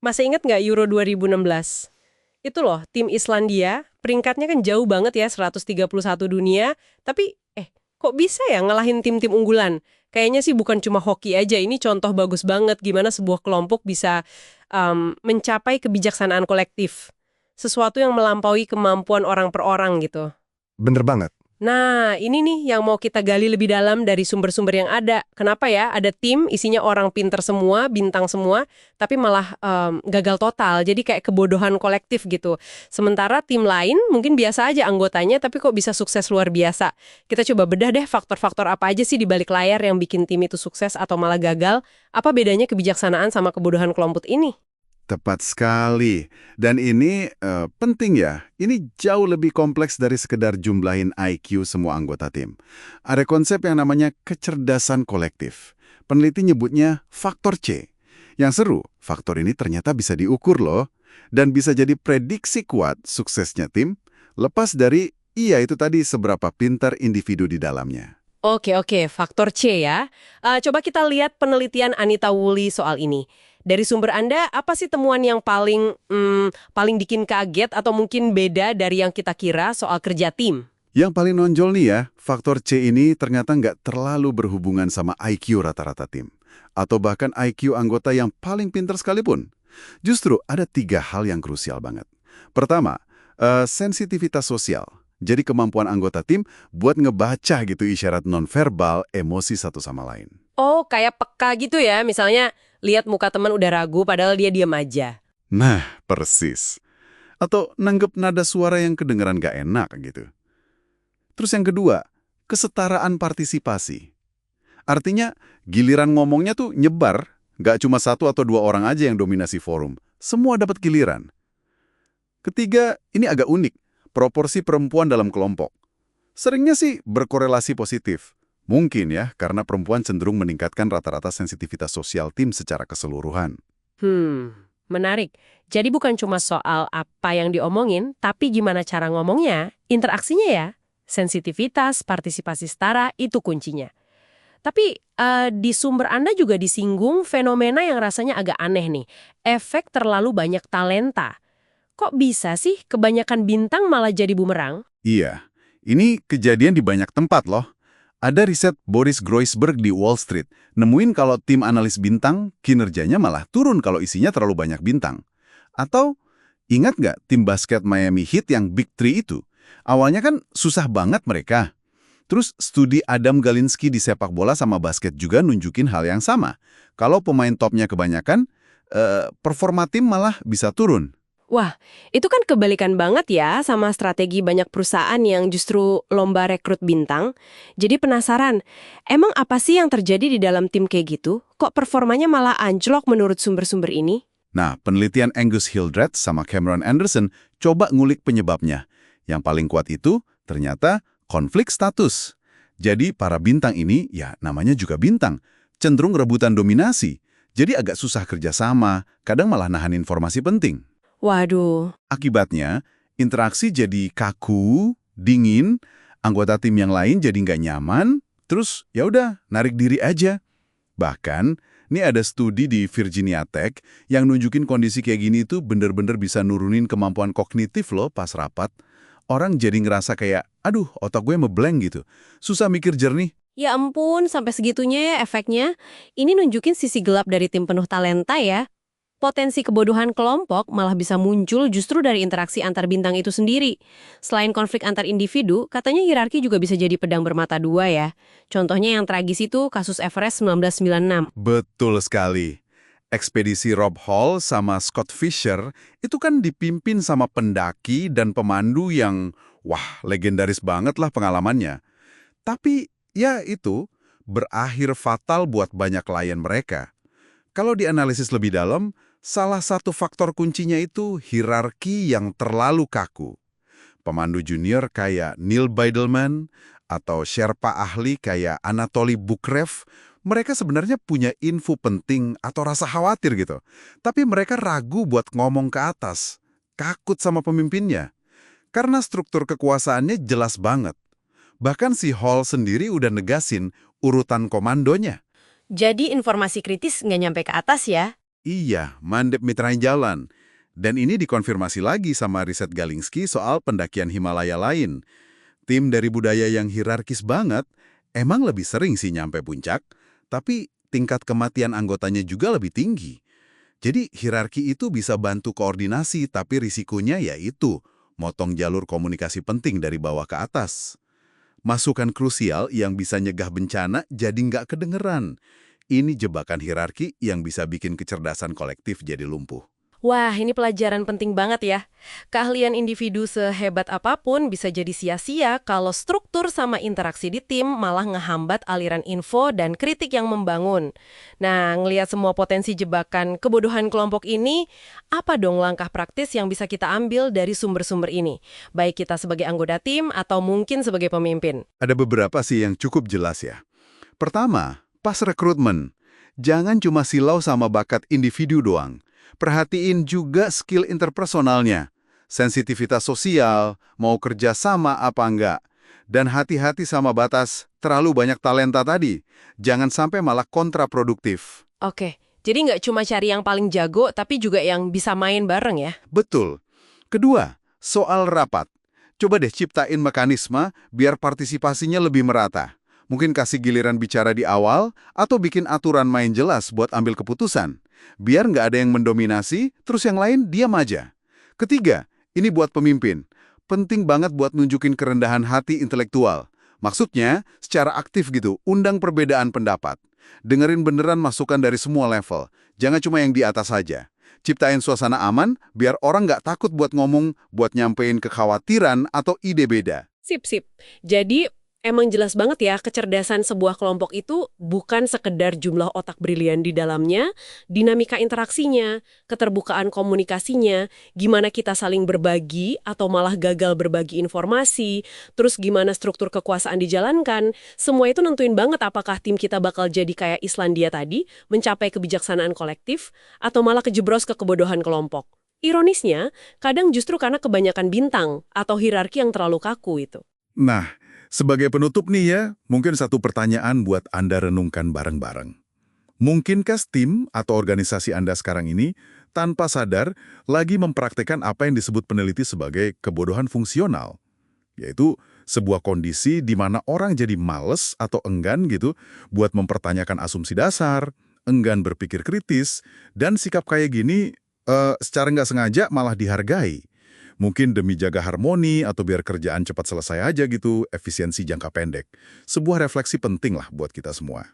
Masih ingat nggak Euro 2016? Itu loh, tim Islandia, peringkatnya kan jauh banget ya, 131 dunia, tapi kok bisa ya ngalahin tim-tim unggulan? Kayaknya sih bukan cuma hoki aja, ini contoh bagus banget gimana sebuah kelompok bisa mencapai kebijaksanaan kolektif. Sesuatu yang melampaui kemampuan orang per orang gitu. Bener banget. Nah, ini nih yang mau kita gali lebih dalam dari sumber-sumber yang ada. Kenapa ya? Ada tim, isinya orang pinter semua, bintang semua, tapi malah gagal total. Jadi kayak kebodohan kolektif gitu. Sementara tim lain mungkin biasa aja anggotanya, tapi kok bisa sukses luar biasa. Kita coba bedah deh faktor-faktor apa aja sih di balik layar yang bikin tim itu sukses atau malah gagal. Apa bedanya kebijaksanaan sama kebodohan kelompok ini? Tepat sekali. Dan ini penting ya. Ini jauh lebih kompleks dari sekedar jumlahin IQ semua anggota tim. Ada konsep yang namanya kecerdasan kolektif. Peneliti nyebutnya faktor C. Yang seru, faktor ini ternyata bisa diukur loh. Dan bisa jadi prediksi kuat suksesnya tim, lepas dari, iya itu tadi, seberapa pintar individu di dalamnya. Oke, faktor C ya. Coba kita lihat penelitian Anita Woolley soal ini. Dari sumber Anda, apa sih temuan yang paling bikin kaget atau mungkin beda dari yang kita kira soal kerja tim? Yang paling nonjol nih ya, faktor C ini ternyata nggak terlalu berhubungan sama IQ rata-rata tim. Atau bahkan IQ anggota yang paling pintar sekalipun. Justru ada 3 hal yang krusial banget. Pertama, sensitivitas sosial. Jadi kemampuan anggota tim buat ngebaca gitu isyarat nonverbal emosi satu sama lain. Oh, kayak peka gitu ya. Misalnya, lihat muka teman udah ragu padahal dia diam aja. Nah, persis. Atau nanggep nada suara yang kedengeran gak enak gitu. Terus yang kedua, kesetaraan partisipasi. Artinya, giliran ngomongnya tuh nyebar, gak cuma 1 atau 2 orang aja yang dominasi forum. Semua dapat giliran. Ketiga, ini agak unik, proporsi perempuan dalam kelompok. Seringnya sih berkorelasi positif. Mungkin ya, karena perempuan cenderung meningkatkan rata-rata sensitivitas sosial tim secara keseluruhan. Menarik. Jadi bukan cuma soal apa yang diomongin, tapi gimana cara ngomongnya, interaksinya ya. Sensitivitas, partisipasi setara, itu kuncinya. Tapi di sumber Anda juga disinggung fenomena yang rasanya agak aneh nih. Efek terlalu banyak talenta. Kok bisa sih kebanyakan bintang malah jadi bumerang? Iya, ini kejadian di banyak tempat loh. Ada riset Boris Groysberg di Wall Street, nemuin kalau tim analis bintang, kinerjanya malah turun kalau isinya terlalu banyak bintang. Atau, ingat nggak tim basket Miami Heat yang Big Three itu? Awalnya kan susah banget mereka. Terus studi Adam Galinsky di sepak bola sama basket juga nunjukin hal yang sama. Kalau pemain topnya kebanyakan, performa tim malah bisa turun. Wah, itu kan kebalikan banget ya sama strategi banyak perusahaan yang justru lomba rekrut bintang. Jadi penasaran, emang apa sih yang terjadi di dalam tim kayak gitu? Kok performanya malah anjlok menurut sumber-sumber ini? Nah, penelitian Angus Hildreth sama Cameron Anderson coba ngulik penyebabnya. Yang paling kuat itu ternyata konflik status. Jadi para bintang ini, ya namanya juga bintang, cenderung rebutan dominasi. Jadi agak susah kerjasama, kadang malah nahan informasi penting. Waduh, Akibatnya, interaksi jadi kaku, dingin, anggota tim yang lain jadi nggak nyaman, terus ya udah narik diri aja. Bahkan, ini ada studi di Virginia Tech yang nunjukin kondisi kayak gini tuh bener-bener bisa nurunin kemampuan kognitif loh pas rapat. Orang jadi ngerasa kayak, aduh otak gue ngeblank gitu. Susah mikir jernih. ya ampun sampai segitunya ya efeknya. Ini nunjukin sisi gelap dari tim penuh talenta ya. Potensi kebodohan kelompok malah bisa muncul justru dari interaksi antar bintang itu sendiri. Selain konflik antar individu, katanya hierarki juga bisa jadi pedang bermata dua ya. Contohnya yang tragis itu kasus Everest 1996. Betul sekali. Ekspedisi Rob Hall sama Scott Fisher itu kan dipimpin sama pendaki dan pemandu yang, wah, legendaris banget lah pengalamannya. Tapi, ya itu, berakhir fatal buat banyak klien mereka. Kalau dianalisis lebih dalam, salah satu faktor kuncinya itu hierarki yang terlalu kaku. Pemandu junior kayak Neil Beidelman atau Sherpa ahli kayak Anatoly Bukrev, mereka sebenarnya punya info penting atau rasa khawatir gitu. Tapi mereka ragu buat ngomong ke atas, takut sama pemimpinnya. Karena struktur kekuasaannya jelas banget. Bahkan si Hall sendiri udah negasin urutan komandonya. Jadi informasi kritis nggak nyampe ke atas ya? Iya, mandep mitrain jalan. Dan ini dikonfirmasi lagi sama riset Galinsky soal pendakian Himalaya lain. Tim dari budaya yang hierarkis banget emang lebih sering sih nyampe puncak, tapi tingkat kematian anggotanya juga lebih tinggi. Jadi hierarki itu bisa bantu koordinasi, tapi risikonya yaitu motong jalur komunikasi penting dari bawah ke atas. Masukan krusial yang bisa nyegah bencana jadi nggak kedengeran. Ini jebakan hierarki yang bisa bikin kecerdasan kolektif jadi lumpuh. Wah, ini pelajaran penting banget ya. Keahlian individu sehebat apapun bisa jadi sia-sia kalau struktur sama interaksi di tim malah ngehambat aliran info dan kritik yang membangun. Nah, ngelihat semua potensi jebakan kebodohan kelompok ini, apa dong langkah praktis yang bisa kita ambil dari sumber-sumber ini? Baik kita sebagai anggota tim atau mungkin sebagai pemimpin. Ada beberapa sih yang cukup jelas ya. Pertama, pas rekrutmen. Jangan cuma silau sama bakat individu doang. Perhatiin juga skill interpersonalnya. Sensitivitas sosial, mau kerja sama apa enggak. Dan hati-hati sama batas terlalu banyak talenta tadi. Jangan sampai malah kontraproduktif. Oke, jadi nggak cuma cari yang paling jago, tapi juga yang bisa main bareng ya? Betul. Kedua, soal rapat. Coba deh ciptain mekanisme biar partisipasinya lebih merata. Mungkin kasih giliran bicara di awal, atau bikin aturan main jelas buat ambil keputusan. Biar nggak ada yang mendominasi, terus yang lain diam aja. Ketiga, ini buat pemimpin. Penting banget buat nunjukin kerendahan hati intelektual. Maksudnya, secara aktif gitu, undang perbedaan pendapat. Dengerin beneran masukan dari semua level. Jangan cuma yang di atas saja. Ciptain suasana aman, biar orang nggak takut buat ngomong, buat nyampein kekhawatiran atau ide beda. Sip, sip. Jadi, emang jelas banget ya, kecerdasan sebuah kelompok itu bukan sekedar jumlah otak brilian di dalamnya, dinamika interaksinya, keterbukaan komunikasinya, gimana kita saling berbagi atau malah gagal berbagi informasi, terus gimana struktur kekuasaan dijalankan, semua itu nentuin banget apakah tim kita bakal jadi kayak Islandia tadi, mencapai kebijaksanaan kolektif, atau malah kejebros ke kebodohan kelompok. Ironisnya, kadang justru karena kebanyakan bintang atau hierarki yang terlalu kaku itu. Nah, sebagai penutup nih ya, mungkin satu pertanyaan buat Anda renungkan bareng-bareng. Mungkinkah tim atau organisasi Anda sekarang ini tanpa sadar lagi mempraktekkan apa yang disebut peneliti sebagai kebodohan fungsional? Yaitu sebuah kondisi di mana orang jadi males atau enggan gitu buat mempertanyakan asumsi dasar, enggan berpikir kritis, dan sikap kayak gini secara nggak sengaja malah dihargai. Mungkin demi jaga harmoni atau biar kerjaan cepat selesai aja gitu, efisiensi jangka pendek. Sebuah refleksi penting lah buat kita semua.